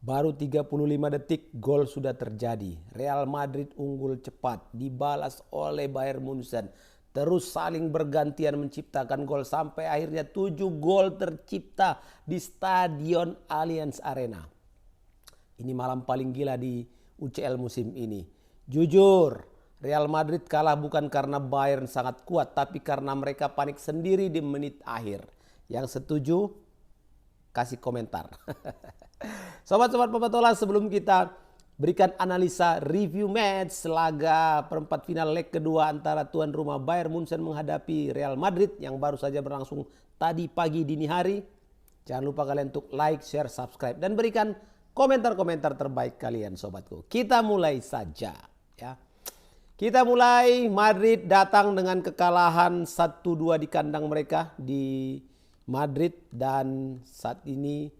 Baru 35 detik gol sudah terjadi. Real Madrid unggul cepat, dibalas oleh Bayern Munchen. Terus saling bergantian menciptakan gol sampai akhirnya 7 gol tercipta di Stadion Allianz Arena. Ini malam paling gila di UCL musim ini. Jujur, Real Madrid kalah bukan karena Bayern sangat kuat, tapi karena mereka panik sendiri di menit akhir. Yang setuju, kasih komentar. Sobat-sobat Papatola, sebelum kita berikan analisa review match laga perempat final leg kedua antara tuan rumah Bayern Munchen menghadapi Real Madrid yang baru saja berlangsung tadi pagi dini hari. Jangan lupa kalian untuk like, share, subscribe, dan berikan komentar-komentar terbaik kalian sobatku. Kita mulai saja ya. Kita mulai, Madrid datang dengan kekalahan 1-2 di kandang mereka di Madrid, dan saat ini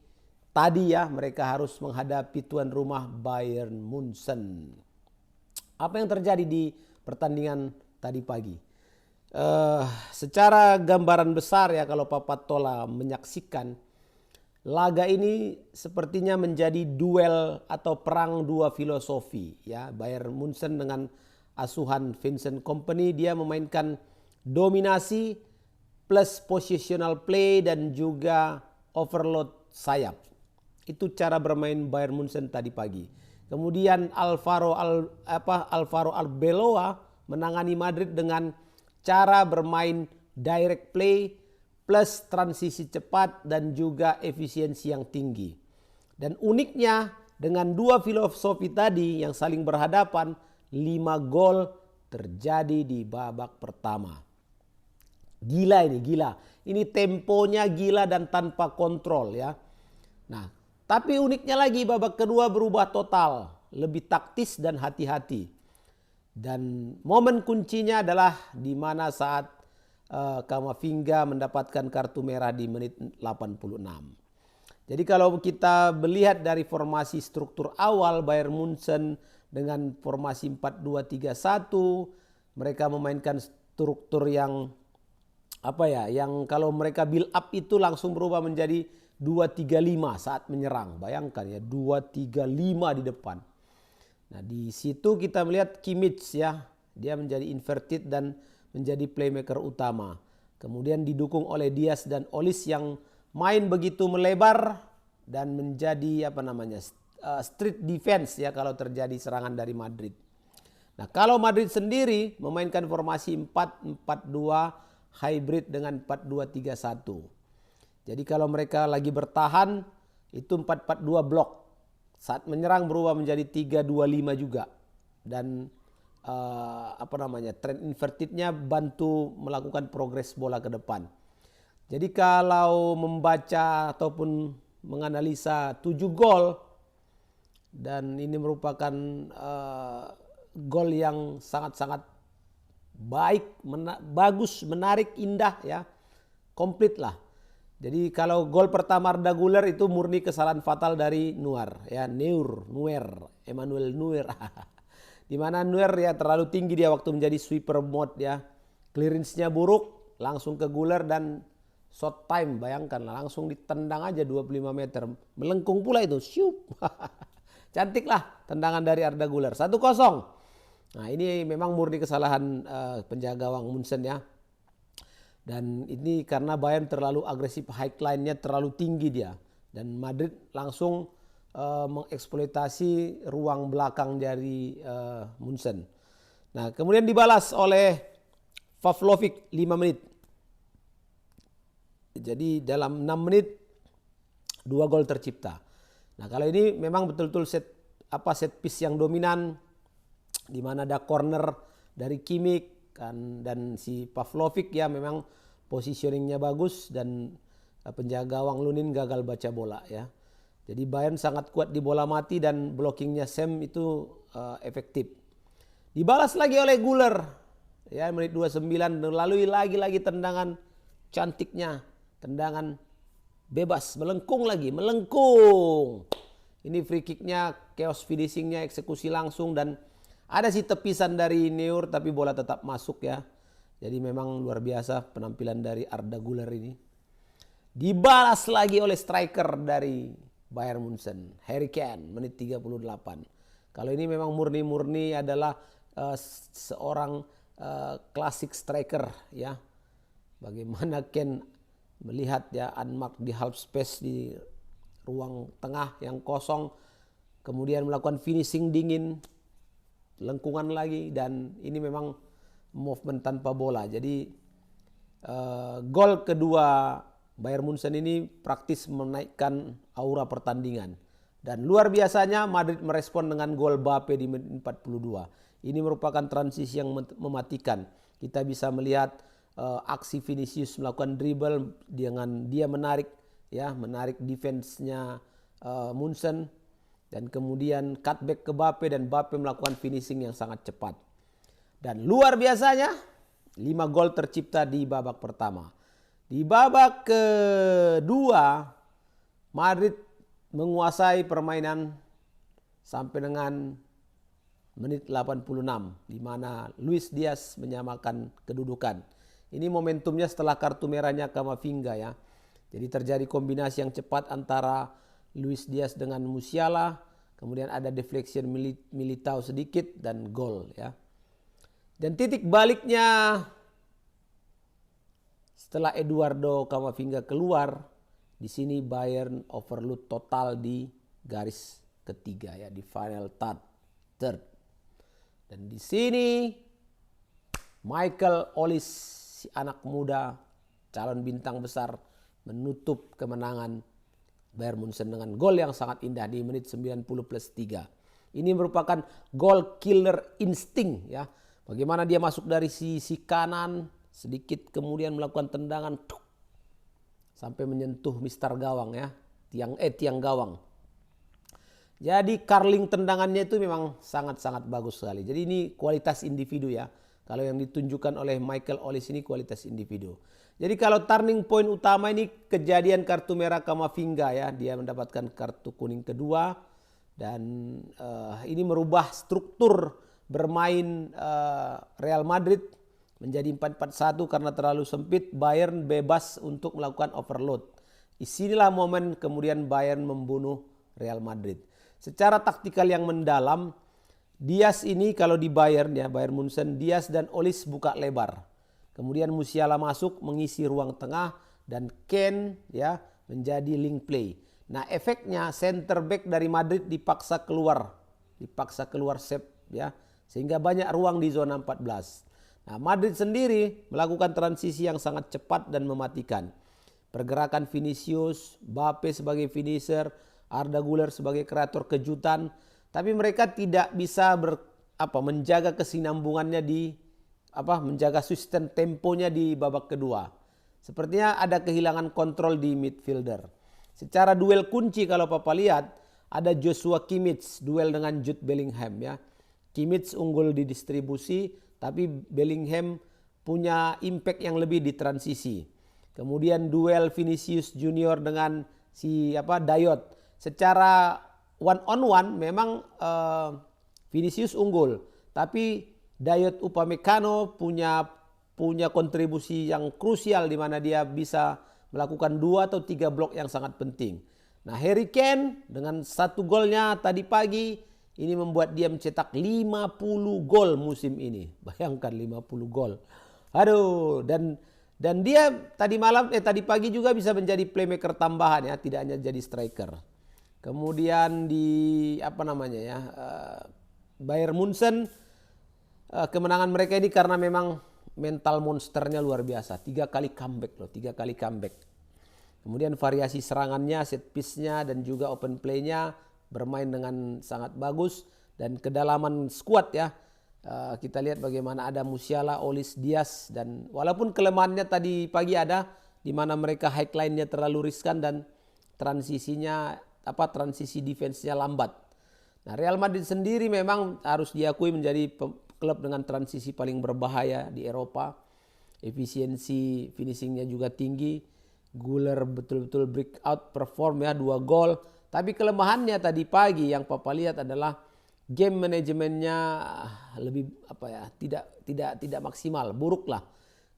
tadi ya mereka harus menghadapi tuan rumah Bayern Munchen. Apa yang terjadi di pertandingan tadi pagi? Secara gambaran besar ya, kalau Papatola menyaksikan laga ini sepertinya menjadi duel atau perang dua filosofi ya. Bayern Munchen dengan asuhan Vincent Kompany, dia memainkan dominasi plus positional play dan juga overload sayap. Itu cara bermain Bayern Munchen tadi pagi. Kemudian Alvaro Arbeloa menangani Madrid dengan cara bermain direct play plus transisi cepat dan juga efisiensi yang tinggi. Dan uniknya dengan dua filosofi tadi yang saling berhadapan, 5 gol terjadi di babak pertama. Gila ini, gila. Ini temponya gila dan tanpa kontrol ya. Nah, tapi uniknya lagi babak kedua berubah total, lebih taktis dan hati-hati. Dan momen kuncinya adalah di mana saat Kamavinga mendapatkan kartu merah di menit 86. Jadi kalau kita melihat dari formasi struktur awal Bayern Munchen dengan formasi 4-2-3-1, mereka memainkan struktur yang yang kalau mereka build up itu langsung berubah menjadi 2-3-5 saat menyerang. Bayangkan ya, 2-3-5 di depan. Nah, di situ kita melihat Kimmich ya, dia menjadi inverted dan menjadi playmaker utama. Kemudian didukung oleh Diaz dan Olise yang main begitu melebar dan menjadi street defense ya kalau terjadi serangan dari Madrid. Nah, kalau Madrid sendiri memainkan formasi 4-4-2 hybrid dengan 4-2-3-1. Jadi kalau mereka lagi bertahan itu 4-4-2 blok. Saat menyerang berubah menjadi 3-2-5 juga. Dan trend invertednya bantu melakukan progres bola ke depan. Jadi kalau membaca ataupun menganalisa 7 gol, dan ini merupakan gol yang sangat-sangat baik, bagus, menarik, indah ya, komplit lah. Jadi kalau gol pertama Arda Güler itu murni kesalahan fatal dari Neuer ya, Emmanuel Neuer. Di mana Neuer ya terlalu tinggi dia waktu menjadi sweeper mode ya. Clearance-nya buruk, langsung ke Güler dan shot time, bayangkan langsung ditendang aja 25 meter. Melengkung pula itu. Syup. Cantik lah tendangan dari Arda Güler. 1-0. Nah, ini memang murni kesalahan penjaga gawang Munchen ya. Dan ini karena Bayern terlalu agresif, high line-nya terlalu tinggi dia. Dan Madrid langsung mengeksploitasi ruang belakang dari Munchen. Nah, kemudian dibalas oleh Pavlovic 5 menit. Jadi dalam 6 menit 2 gol tercipta. Nah, kalau ini memang betul-betul set piece yang dominan, di mana ada corner dari Kimmich kan, dan si Pavlovic ya memang positioningnya bagus, dan penjaga gawang Lunin gagal baca bola ya. Jadi Bayern sangat kuat di bola mati dan blockingnya Sam itu efektif. Dibalas lagi oleh Güler ya menit 29, lalu lagi tendangan cantiknya, tendangan bebas, melengkung. Ini free kicknya, chaos finishingnya, eksekusi langsung, dan ada sih tepisan dari Neuer tapi bola tetap masuk ya. Jadi memang luar biasa penampilan dari Arda Güler ini. Dibalas lagi oleh striker dari Bayern Munchen. Harry Kane menit 38. Kalau ini memang murni-murni adalah seorang klasik striker ya. Bagaimana Kane melihat ya unmarked di half space di ruang tengah yang kosong, kemudian melakukan finishing dingin, lengkungan lagi, dan ini memang movement tanpa bola. Jadi gol kedua Bayern Munchen ini praktis menaikkan aura pertandingan. Dan luar biasanya Madrid merespon dengan gol Mbappe di menit 42. Ini merupakan transisi yang mematikan. Kita bisa melihat aksi Vinicius melakukan dribble dengan dia menarik defense-nya Munchen, dan kemudian cutback ke Mbappe dan Mbappe melakukan finishing yang sangat cepat. Dan luar biasanya 5 gol tercipta di babak pertama. Di babak kedua Madrid menguasai permainan sampai dengan menit 86 di mana Luis Diaz menyamakan kedudukan. Ini momentumnya setelah kartu merahnya Camavinga ya. Jadi terjadi kombinasi yang cepat antara Luis Diaz dengan Musiala, kemudian ada deflection Militao sedikit dan gol ya. Dan titik baliknya setelah Eduardo Camavinga keluar, di sini Bayern overload total di garis ketiga ya, di final third. Dan di sini Michael Olise, si anak muda calon bintang besar, menutup kemenangan Bayern Munchen dengan gol yang sangat indah di menit 90+3. Ini merupakan gol killer insting ya. Bagaimana dia masuk dari sisi kanan sedikit, kemudian melakukan tendangan sampai menyentuh mister gawang ya, tiang gawang. Jadi curling tendangannya itu memang sangat-sangat bagus sekali. Jadi ini kualitas individu ya. Kalau yang ditunjukkan oleh Michael Olise ini kualitas individu. Jadi kalau turning point utama ini kejadian kartu merah Camavinga ya, dia mendapatkan kartu kuning kedua, dan ini merubah struktur bermain Real Madrid menjadi 4-4-1 karena terlalu sempit. Bayern bebas untuk melakukan overload. Disinilah momen kemudian Bayern membunuh Real Madrid. Secara taktikal yang mendalam, Diaz ini kalau di Bayern ya, Bayern Munchen, Diaz dan Olise buka lebar. Kemudian Musiala masuk mengisi ruang tengah dan Kane ya menjadi link play. Nah, efeknya center back dari Madrid dipaksa keluar sep ya, sehingga banyak ruang di zona 14. Nah, Madrid sendiri melakukan transisi yang sangat cepat dan mematikan. Pergerakan Vinicius, Mbappe sebagai finisher, Arda Güler sebagai kreator kejutan, tapi mereka tidak bisa menjaga kesinambungannya menjaga sustain temponya di babak kedua. Sepertinya ada kehilangan kontrol di midfielder. Secara duel kunci kalau Papa lihat, ada Joshua Kimmich duel dengan Jude Bellingham ya. Kimmich unggul di distribusi, tapi Bellingham punya impact yang lebih di transisi. Kemudian duel Vinicius Junior dengan Dayot. Secara one on one memang Vinicius unggul, tapi Dayot Upamecano punya kontribusi yang krusial di mana dia bisa melakukan 2 atau 3 blok yang sangat penting. Nah, Harry Kane dengan 1 golnya tadi pagi ini membuat dia mencetak 50 gol musim ini. Bayangkan 50 gol. Aduh, dan dia tadi pagi juga bisa menjadi playmaker tambahan ya, tidak hanya jadi striker. Kemudian di Bayern Munchen, kemenangan mereka ini karena memang mental monsternya luar biasa. 3 kali comeback. Kemudian variasi serangannya, set piece-nya dan juga open play-nya bermain dengan sangat bagus, dan kedalaman squad ya. Kita lihat bagaimana ada Musiala, Olise, Diaz, dan walaupun kelemahannya tadi pagi ada di mana mereka high line-nya terlalu riskan dan transisi defense-nya lambat. Nah, Real Madrid sendiri memang harus diakui menjadi klub dengan transisi paling berbahaya di Eropa. Efisiensi finishingnya juga tinggi. Güler betul-betul breakout perform ya, 2 gol. Tapi kelemahannya tadi pagi yang Papa lihat adalah game manajemennya tidak maksimal, buruk lah.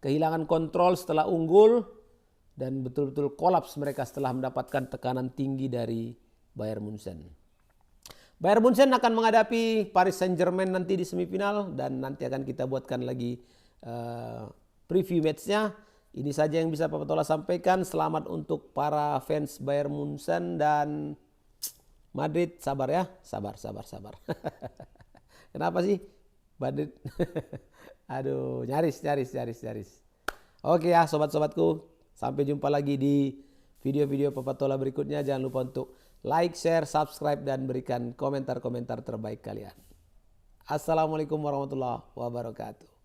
Kehilangan kontrol setelah unggul dan betul-betul kolaps mereka setelah mendapatkan tekanan tinggi dari Bayern Munchen. Bayern Munchen akan menghadapi Paris Saint-Germain nanti di semifinal dan nanti akan kita buatkan lagi preview matchnya. Ini saja yang bisa Papa Tola sampaikan. Selamat untuk para fans Bayern Munchen dan Madrid. Sabar ya, sabar. Kenapa sih Madrid? Aduh, nyaris. Oke ya sobat-sobatku, sampai jumpa lagi di video-video Papa Tola berikutnya. Jangan lupa untuk like, share, subscribe, dan berikan komentar-komentar terbaik kalian. Assalamualaikum warahmatullahi wabarakatuh.